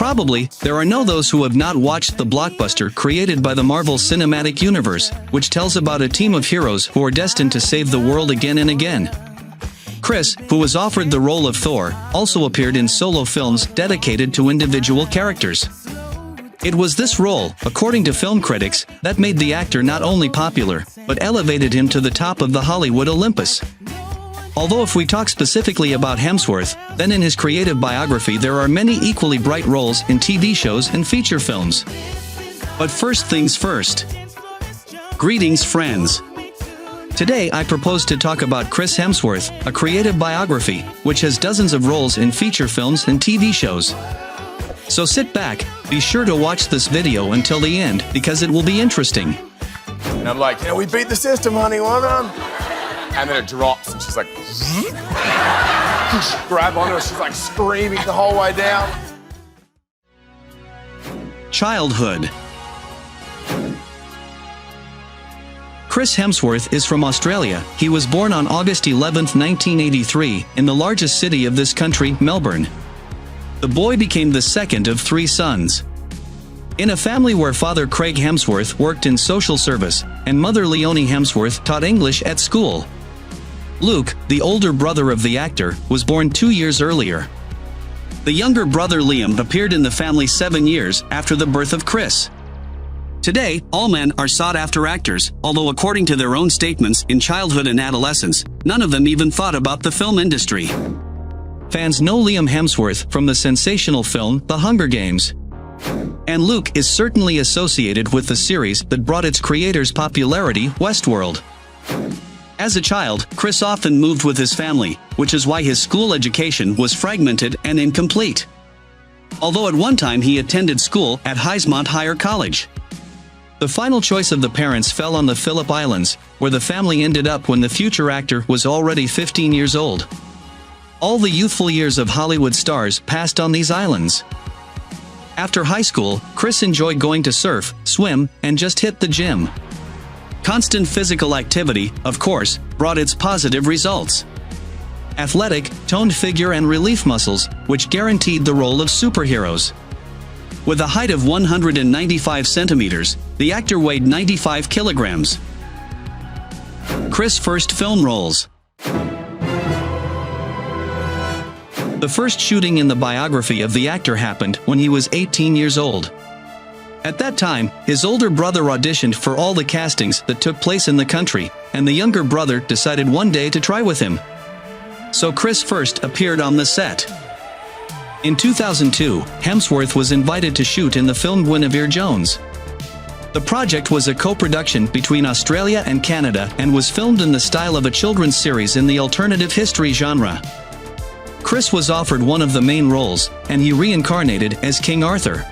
Probably, there are no those who have not watched the blockbuster created by the Marvel Cinematic Universe, which tells about a team of heroes who are destined to save the world again and again. Chris, who was offered the role of Thor, also appeared in solo films dedicated to individual characters. It was this role, according to film critics, that made the actor not only popular, but elevated him to the top of the Hollywood Olympus. Although if we talk specifically about Hemsworth, then in his creative biography there are many equally bright roles in TV shows and feature films. But first things first. Greetings, friends. Today I propose to talk about Chris Hemsworth, a creative biography, which has dozens of roles in feature films and TV shows. So sit back, be sure to watch this video until the end, because it will be interesting. And I'm like, we beat the system, honey, well done. And then it drops, and she's like, grab onto her, she's like screaming the whole way down. Childhood. Chris Hemsworth is from Australia. He was born on August 11, 1983, in the largest city of this country, Melbourne. The boy became the second of 3 sons. In a family where father Craig Hemsworth worked in social service, and mother Leonie Hemsworth taught English at school. Luke, the older brother of the actor, was born 2 years earlier. The younger brother Liam appeared in the family 7 years after the birth of Chris. Today, all men are sought-after actors, although according to their own statements in childhood and adolescence, none of them even thought about the film industry. Fans know Liam Hemsworth from the sensational film The Hunger Games. And Luke is certainly associated with the series that brought its creators popularity, Westworld. As a child, Chris often moved with his family, which is why his school education was fragmented and incomplete. Although at one time he attended school at Highsmont Higher College. The final choice of the parents fell on the Phillip Islands, where the family ended up when the future actor was already 15 years old. All the youthful years of Hollywood stars passed on these islands. After high school, Chris enjoyed going to surf, swim, and just hit the gym. Constant physical activity, of course, brought its positive results. Athletic, toned figure and relief muscles, which guaranteed the role of superheroes. With a height of 195 centimeters, the actor weighed 95 kilograms. Chris' first film roles. The first shooting in the biography of the actor happened when he was 18 years old. At that time, his older brother auditioned for all the castings that took place in the country, and the younger brother decided one day to try with him. So Chris first appeared on the set. In 2002, Hemsworth was invited to shoot in the film Guinevere Jones. The project was a co-production between Australia and Canada and was filmed in the style of a children's series in the alternative history genre. Chris was offered one of the main roles, and he reincarnated as King Arthur.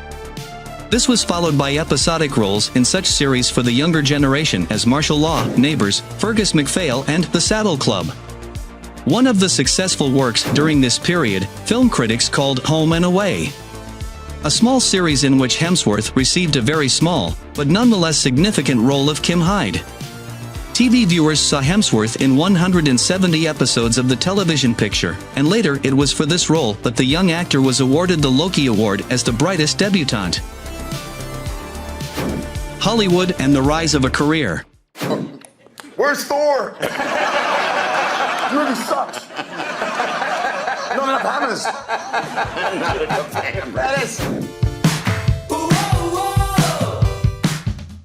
This was followed by episodic roles in such series for the younger generation as Martial Law, Neighbours, Fergus MacPhail and The Saddle Club. One of the successful works during this period, film critics called Home and Away. A small series in which Hemsworth received a very small, but nonetheless significant role of Kim Hyde. TV viewers saw Hemsworth in 170 episodes of the television picture, and later it was for this role that the young actor was awarded the Logie Award as the brightest debutante. Hollywood and the rise of a career. Where's Thor? He really sucks. Not enough hammers. That is.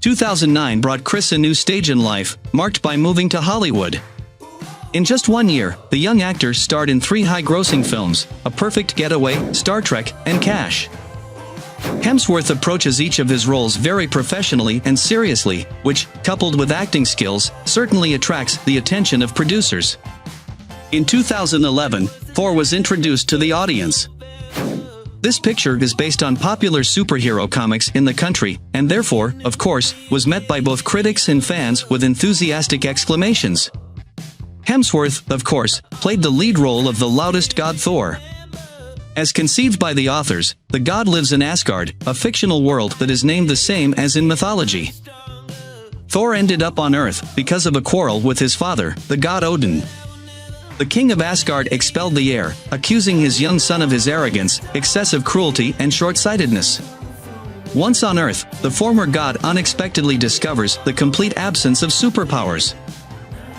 2009 brought Chris a new stage in life, marked by moving to Hollywood. In just 1 year, the young actor starred in 3 high-grossing films, A Perfect Getaway, Star Trek, and Cash. Hemsworth approaches each of his roles very professionally and seriously, which, coupled with acting skills, certainly attracts the attention of producers. In 2011, Thor was introduced to the audience. This picture is based on popular superhero comics in the country, and therefore, of course, was met by both critics and fans with enthusiastic exclamations. Hemsworth, of course, played the lead role of the loudest god Thor. As conceived by the authors, the god lives in Asgard, a fictional world that is named the same as in mythology. Thor ended up on Earth because of a quarrel with his father, the god Odin. The king of Asgard expelled the heir, accusing his young son of his arrogance, excessive cruelty, and short-sightedness. Once on Earth, the former god unexpectedly discovers the complete absence of superpowers.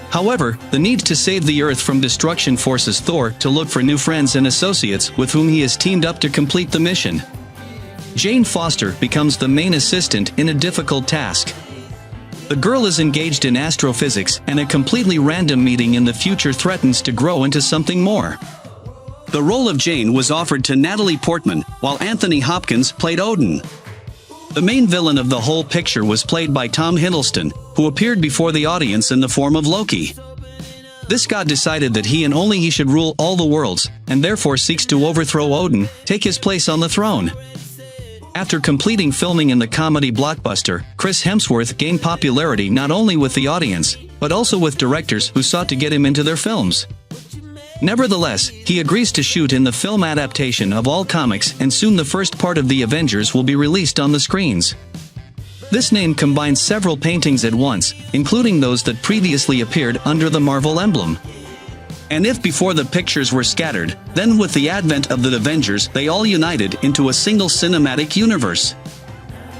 However, the need to save the Earth from destruction forces Thor to look for new friends and associates with whom he has teamed up to complete the mission. Jane Foster becomes the main assistant in a difficult task. The girl is engaged in astrophysics, and a completely random meeting in the future threatens to grow into something more. The role of Jane was offered to Natalie Portman, while Anthony Hopkins played Odin. The main villain of the whole picture was played by Tom Hiddleston, who appeared before the audience in the form of Loki. This god decided that he and only he should rule all the worlds, and therefore seeks to overthrow Odin, take his place on the throne. After completing filming in the comedy blockbuster, Chris Hemsworth gained popularity not only with the audience, but also with directors who sought to get him into their films. Nevertheless, he agrees to shoot in the film adaptation of all comics, and soon the first part of the Avengers will be released on the screens. This name combines several paintings at once, including those that previously appeared under the Marvel emblem. And if before the pictures were scattered, then with the advent of the Avengers they all united into a single cinematic universe.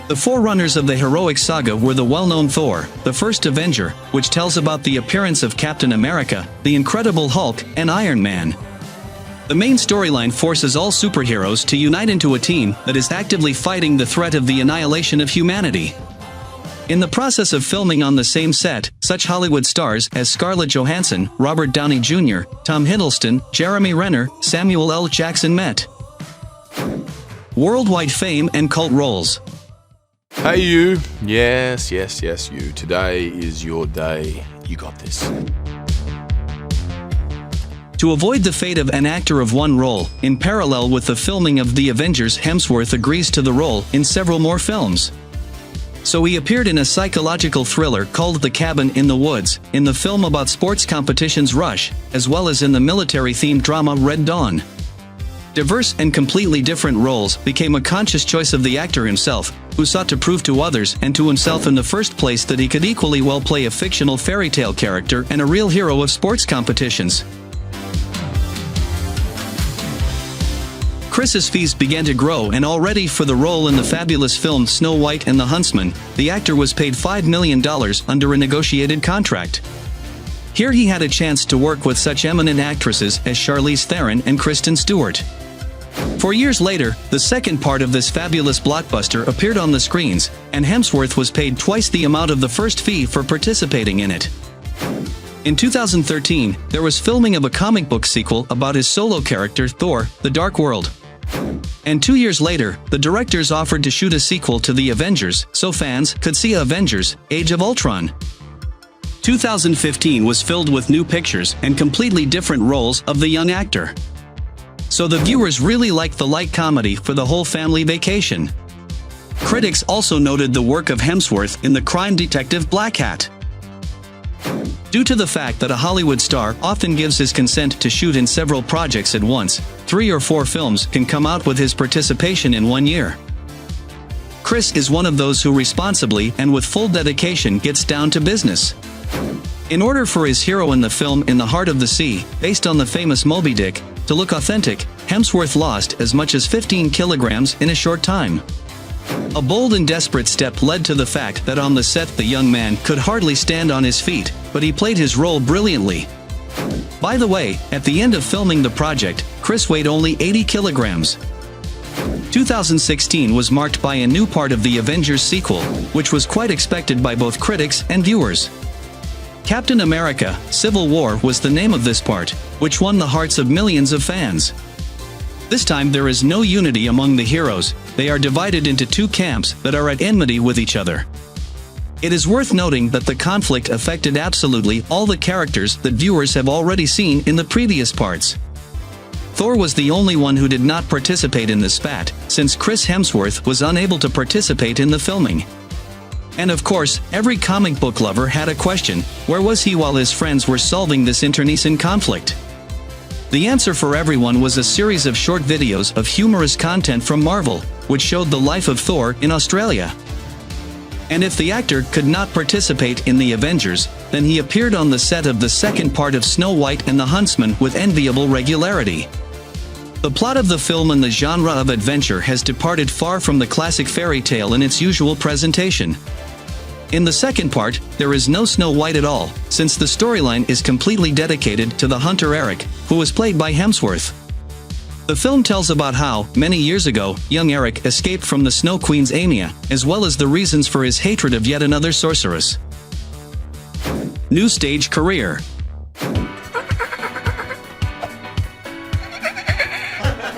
The forerunners of the heroic saga were the well-known Thor, the first Avenger, which tells about the appearance of Captain America, the Incredible Hulk, and Iron Man. The main storyline forces all superheroes to unite into a team that is actively fighting the threat of the annihilation of humanity. In the process of filming on the same set, such Hollywood stars as Scarlett Johansson, Robert Downey Jr., Tom Hiddleston, Jeremy Renner, Samuel L. Jackson met. Worldwide fame and cult roles. Hey you. Yes, you. Today is your day. You got this. To avoid the fate of an actor of one role, in parallel with the filming of The Avengers, Hemsworth agrees to the role in several more films. So he appeared in a psychological thriller called The Cabin in the Woods, in the film about sports competitions Rush, as well as in the military-themed drama Red Dawn. Diverse and completely different roles became a conscious choice of the actor himself, who sought to prove to others and to himself in the first place that he could equally well play a fictional fairy tale character and a real hero of sports competitions. Chris's fees began to grow, and already for the role in the fabulous film Snow White and the Huntsman, the actor was paid $5 million under a negotiated contract. Here he had a chance to work with such eminent actresses as Charlize Theron and Kristen Stewart. 4 years later, the second part of this fabulous blockbuster appeared on the screens, and Hemsworth was paid twice the amount of the first fee for participating in it. In 2013, there was filming of a comic book sequel about his solo character Thor: The Dark World. And 2 years later, the directors offered to shoot a sequel to The Avengers, so fans could see Avengers: Age of Ultron. 2015 was filled with new pictures and completely different roles of the young actor. So the viewers really liked the light comedy for the whole family vacation. Critics also noted the work of Hemsworth in the crime detective Black Hat. Due to the fact that a Hollywood star often gives his consent to shoot in several projects at once, 3 or 4 films can come out with his participation in 1 year. Chris is one of those who responsibly and with full dedication gets down to business. In order for his hero in the film In the Heart of the Sea, based on the famous Moby Dick, to look authentic, Hemsworth lost as much as 15 kilograms in a short time. A bold and desperate step led to the fact that on the set the young man could hardly stand on his feet, but he played his role brilliantly. By the way, at the end of filming the project, Chris weighed only 80 kilograms. 2016 was marked by a new part of the Avengers sequel, which was quite expected by both critics and viewers. Captain America: Civil War was the name of this part, which won the hearts of millions of fans. This time there is no unity among the heroes, they are divided into 2 camps that are at enmity with each other. It is worth noting that the conflict affected absolutely all the characters that viewers have already seen in the previous parts. Thor was the only one who did not participate in the spat, since Chris Hemsworth was unable to participate in the filming. And of course, every comic book lover had a question: where was he while his friends were solving this internecine conflict? The answer for everyone was a series of short videos of humorous content from Marvel, which showed the life of Thor in Australia. And if the actor could not participate in the Avengers, then he appeared on the set of the second part of Snow White and the Huntsman with enviable regularity. The plot of the film and the genre of adventure has departed far from the classic fairy tale in its usual presentation. In the second part, there is no Snow White at all, since the storyline is completely dedicated to the hunter Eric, who was played by Hemsworth. The film tells about how, many years ago, young Eric escaped from the Snow Queen's Amia, as well as the reasons for his hatred of yet another sorceress. New stage career. The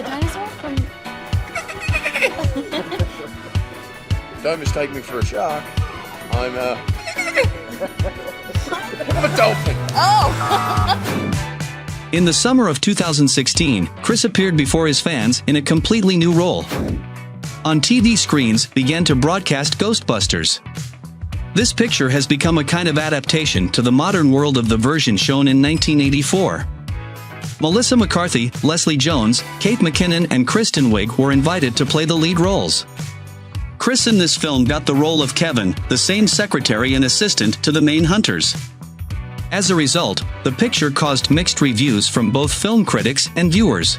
dinosaur from... Don't mistake me for a shark. I'm a dolphin. Oh! In the summer of 2016, Chris appeared before his fans in a completely new role. On TV screens began to broadcast Ghostbusters. This picture has become a kind of adaptation to the modern world of the version shown in 1984. Melissa McCarthy, Leslie Jones, Kate McKinnon and Kristen Wiig were invited to play the lead roles. Chris in this film got the role of Kevin, the same secretary and assistant to the main hunters. As a result, the picture caused mixed reviews from both film critics and viewers.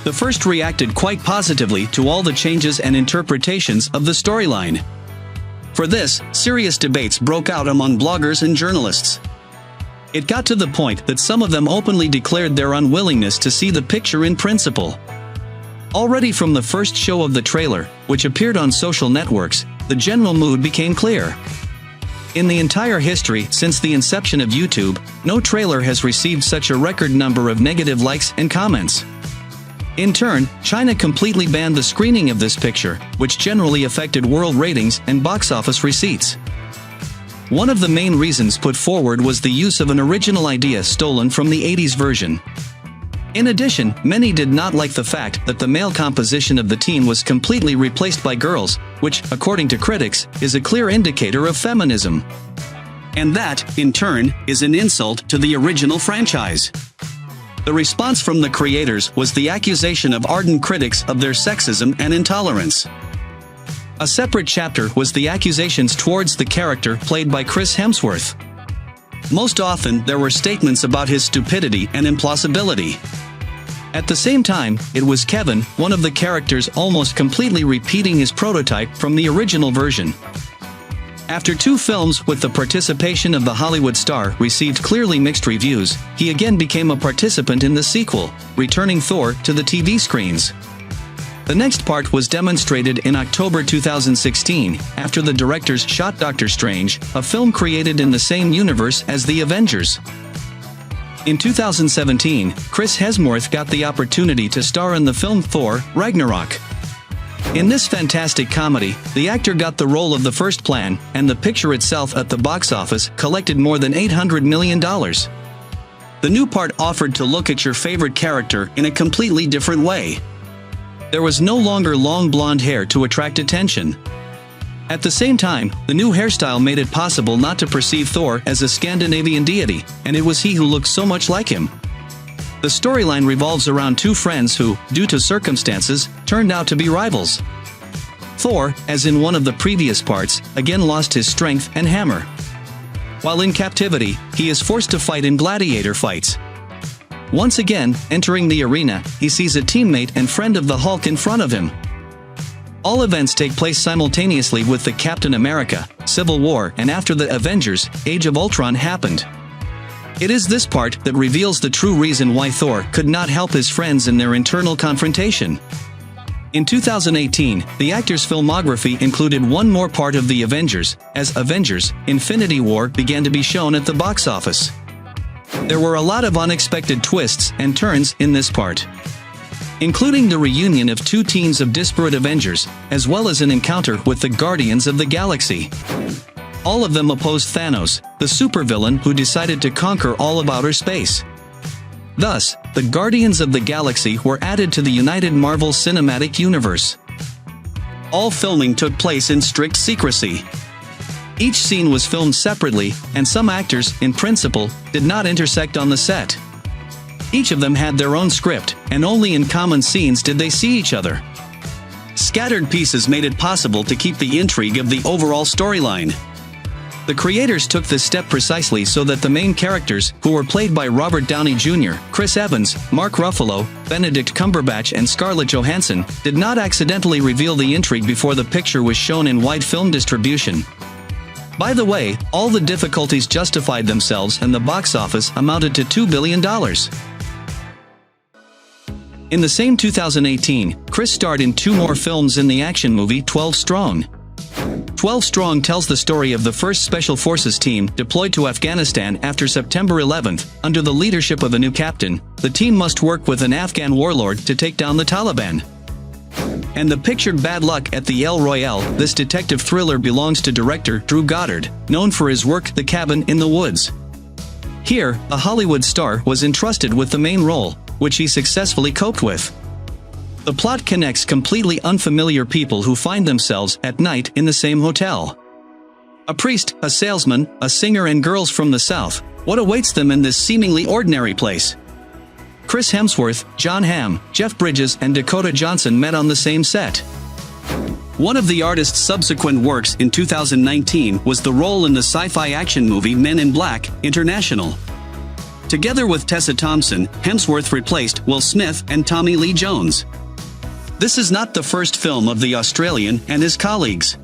The first reacted quite positively to all the changes and interpretations of the storyline. For this, serious debates broke out among bloggers and journalists. It got to the point that some of them openly declared their unwillingness to see the picture in principle. Already from the first show of the trailer, which appeared on social networks, the general mood became clear. In the entire history since the inception of YouTube, no trailer has received such a record number of negative likes and comments. In turn, China completely banned the screening of this picture, which generally affected world ratings and box office receipts. One of the main reasons put forward was the use of an original idea stolen from the 80s version. In addition, many did not like the fact that the male composition of the team was completely replaced by girls, which, according to critics, is a clear indicator of feminism. And that, in turn, is an insult to the original franchise. The response from the creators was the accusation of ardent critics of their sexism and intolerance. A separate chapter was the accusations towards the character played by Chris Hemsworth. Most often, there were statements about his stupidity and implausibility. At the same time, it was Kevin, one of the characters, almost completely repeating his prototype from the original version. After 2 films with the participation of the Hollywood star received clearly mixed reviews, he again became a participant in the sequel, returning Thor to the TV screens. The next part was demonstrated in October 2016, after the directors shot Doctor Strange, a film created in the same universe as the Avengers. In 2017, Chris Hemsworth got the opportunity to star in the film Thor: Ragnarok. In this fantastic comedy, the actor got the role of the first plan, and the picture itself at the box office collected more than $800 million. The new part offered to look at your favorite character in a completely different way. There was no longer long blonde hair to attract attention. At the same time, the new hairstyle made it possible not to perceive Thor as a Scandinavian deity, and it was he who looked so much like him. The storyline revolves around 2 friends who, due to circumstances, turned out to be rivals. Thor, as in one of the previous parts, again lost his strength and hammer. While in captivity, he is forced to fight in gladiator fights. Once again, entering the arena, he sees a teammate and friend of the Hulk in front of him. All events take place simultaneously with the Captain America, Civil War, and after the Avengers, Age of Ultron happened. It is this part that reveals the true reason why Thor could not help his friends in their internal confrontation. In 2018, the actor's filmography included one more part of the Avengers, as Avengers: Infinity War began to be shown at the box office. There were a lot of unexpected twists and turns in this part, including the reunion of 2 teams of disparate Avengers, as well as an encounter with the Guardians of the Galaxy. All of them opposed Thanos, the supervillain who decided to conquer all of outer space. Thus, the Guardians of the Galaxy were added to the United Marvel Cinematic Universe. All filming took place in strict secrecy. Each scene was filmed separately, and some actors, in principle, did not intersect on the set. Each of them had their own script, and only in common scenes did they see each other. Scattered pieces made it possible to keep the intrigue of the overall storyline. The creators took this step precisely so that the main characters, who were played by Robert Downey Jr., Chris Evans, Mark Ruffalo, Benedict Cumberbatch and Scarlett Johansson, did not accidentally reveal the intrigue before the picture was shown in wide film distribution. By the way, all the difficulties justified themselves and the box office amounted to $2 billion. In the same 2018, Chris starred in 2 more films in the action movie 12 Strong. 12 Strong tells the story of the first Special Forces team deployed to Afghanistan after September 11th. Under the leadership of a new captain, the team must work with an Afghan warlord to take down the Taliban. And the pictured bad luck at the El Royale, this detective thriller belongs to director Drew Goddard, known for his work The Cabin in the Woods. Here, a Hollywood star was entrusted with the main role, which he successfully coped with. The plot connects completely unfamiliar people who find themselves at night in the same hotel. A priest, a salesman, a singer and girls from the South. What awaits them in this seemingly ordinary place? Chris Hemsworth, John Hamm, Jeff Bridges and Dakota Johnson met on the same set. One of the artist's subsequent works in 2019 was the role in the sci-fi action movie Men in Black, International. Together with Tessa Thompson, Hemsworth replaced Will Smith and Tommy Lee Jones. This is not the first film of the Australian and his colleagues.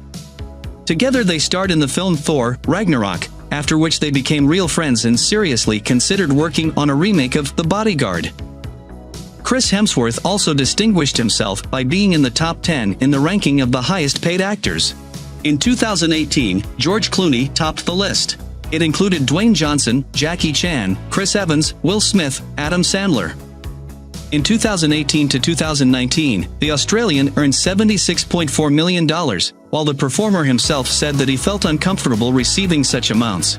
Together they starred in the film Thor, Ragnarok, after which they became real friends and seriously considered working on a remake of The Bodyguard. Chris Hemsworth also distinguished himself by being in the top 10 in the ranking of the highest paid actors. In 2018, George Clooney topped the list. It included Dwayne Johnson, Jackie Chan, Chris Evans, Will Smith, Adam Sandler. In 2018 to 2019, the Australian earned $76.4 million, while the performer himself said that he felt uncomfortable receiving such amounts.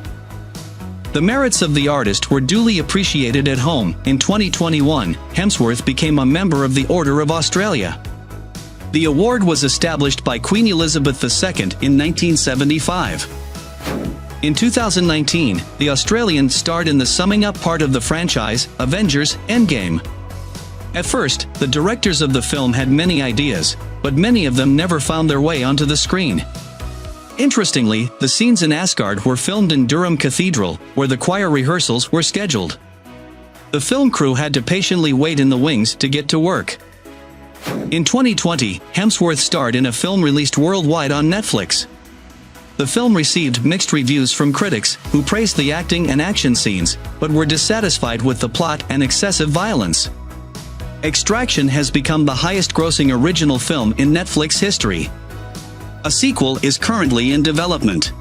The merits of the artist were duly appreciated at home. In 2021, Hemsworth became a member of the Order of Australia. The award was established by Queen Elizabeth II in 1975. In 2019, the Australian starred in the summing up part of the franchise, Avengers: Endgame. At first, the directors of the film had many ideas, but many of them never found their way onto the screen. Interestingly, the scenes in Asgard were filmed in Durham Cathedral, where the choir rehearsals were scheduled. The film crew had to patiently wait in the wings to get to work. In 2020, Hemsworth starred in a film released worldwide on Netflix. The film received mixed reviews from critics, who praised the acting and action scenes, but were dissatisfied with the plot and excessive violence. Extraction has become the highest-grossing original film in Netflix history. A sequel is currently in development.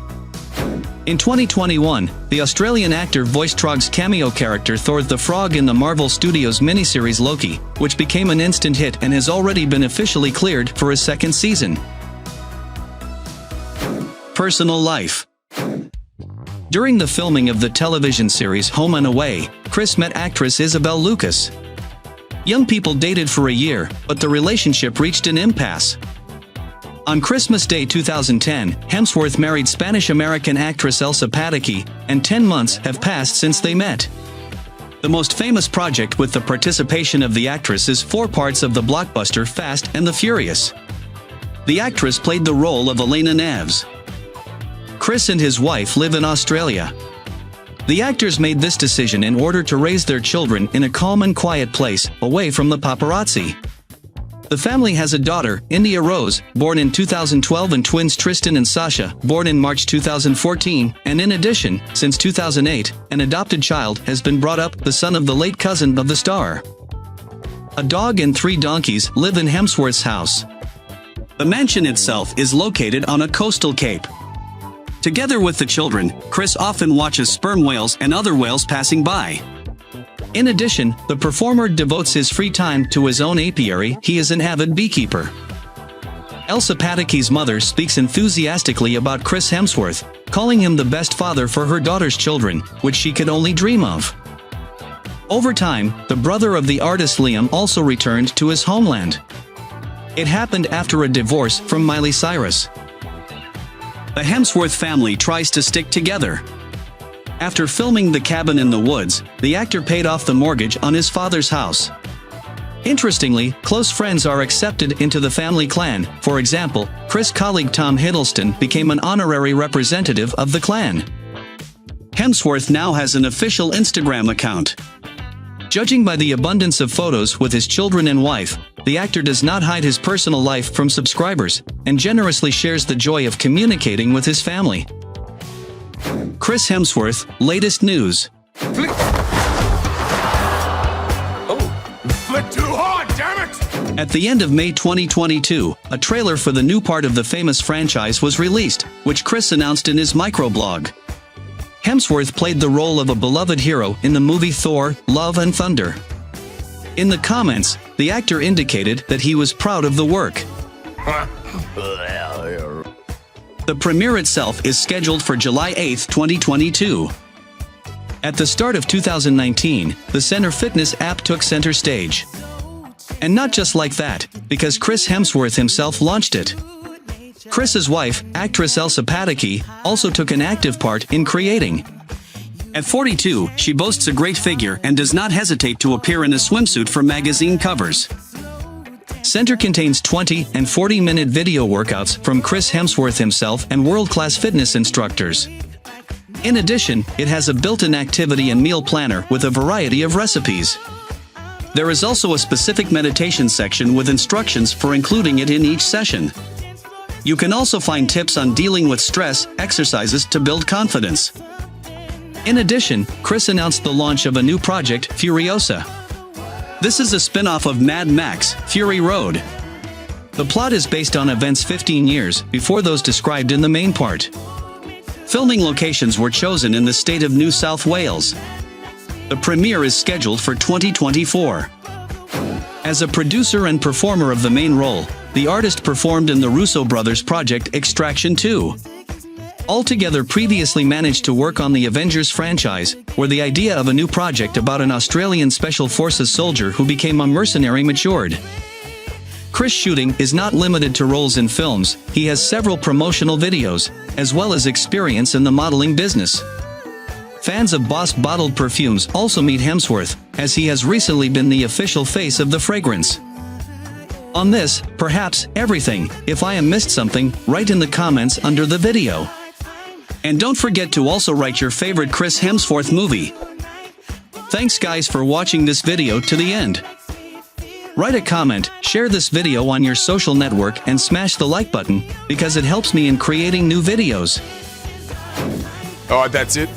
In 2021, the Australian actor voiced Trog's cameo character Thor the Frog in the Marvel Studios miniseries Loki, which became an instant hit and has already been officially cleared for a second season. Personal life. During the filming of the television series Home and Away, Chris met actress Isabel Lucas. Young people dated for a year, but the relationship reached an impasse. On Christmas Day 2010, Hemsworth married Spanish-American actress Elsa Pataky, and 10 months have passed since they met. The most famous project with the participation of the actress is 4 parts of the blockbuster Fast and the Furious. The actress played the role of Elena Neves. Chris and his wife live in Australia. The actors made this decision in order to raise their children in a calm and quiet place, away from the paparazzi. The family has a daughter, India Rose, born in 2012 and twins Tristan and Sasha, born in March 2014, and in addition, since 2008, an adopted child has been brought up, the son of the late cousin of the star. A dog and 3 donkeys live in Hemsworth's house. The mansion itself is located on a coastal cape. Together with the children, Chris often watches sperm whales and other whales passing by. In addition, the performer devotes his free time to his own apiary. He is an avid beekeeper. Elsa Pataky's mother speaks enthusiastically about Chris Hemsworth, calling him the best father for her daughter's children, which she could only dream of. Over time, the brother of the artist Liam also returned to his homeland. It happened after a divorce from Miley Cyrus. The Hemsworth family tries to stick together. After filming The Cabin in the Woods, the actor paid off the mortgage on his father's house. Interestingly, close friends are accepted into the family clan. For example, Chris' colleague Tom Hiddleston became an honorary representative of the clan. Hemsworth now has an official Instagram account. Judging by the abundance of photos with his children and wife, the actor does not hide his personal life from subscribers, and generously shares the joy of communicating with his family. Chris Hemsworth, latest news. Flick too hard, damn it! At the end of May 2022, a trailer for the new part of the famous franchise was released, which Chris announced in his microblog. Hemsworth played the role of a beloved hero in the movie Thor: Love and Thunder. In the comments, the actor indicated that he was proud of the work. The premiere itself is scheduled for July 8, 2022. At the start of 2019, the Center Fitness app took center stage. And not just like that, because Chris Hemsworth himself launched it. Chris's wife, actress Elsa Pataky, also took an active part in creating. At 42, she boasts a great figure and does not hesitate to appear in a swimsuit for magazine covers. Center contains 20 and 40-minute video workouts from Chris Hemsworth himself and world-class fitness instructors. In addition, it has a built-in activity and meal planner with a variety of recipes. There is also a specific meditation section with instructions for including it in each session. You can also find tips on dealing with stress, exercises to build confidence. In addition, Chris announced the launch of a new project, Furiosa. This is a spin-off of Mad Max: Fury Road. The plot is based on events 15 years before those described in the main part. Filming locations were chosen in the state of New South Wales. The premiere is scheduled for 2024. As a producer and performer of the main role, the artist performed in the Russo brothers' project Extraction 2. Altogether previously managed to work on the Avengers franchise, where the idea of a new project about an Australian Special Forces soldier who became a mercenary matured. Chris' shooting is not limited to roles in films, he has several promotional videos, as well as experience in the modeling business. Fans of Boss bottled perfumes also meet Hemsworth, as he has recently been the official face of the fragrance. On this, perhaps, everything, if I have missed something, write in the comments under the video. And don't forget to also write your favorite Chris Hemsworth movie. Thanks guys for watching this video to the end. Write a comment, share this video on your social network and smash the like button, because it helps me in creating new videos. Oh, that's it?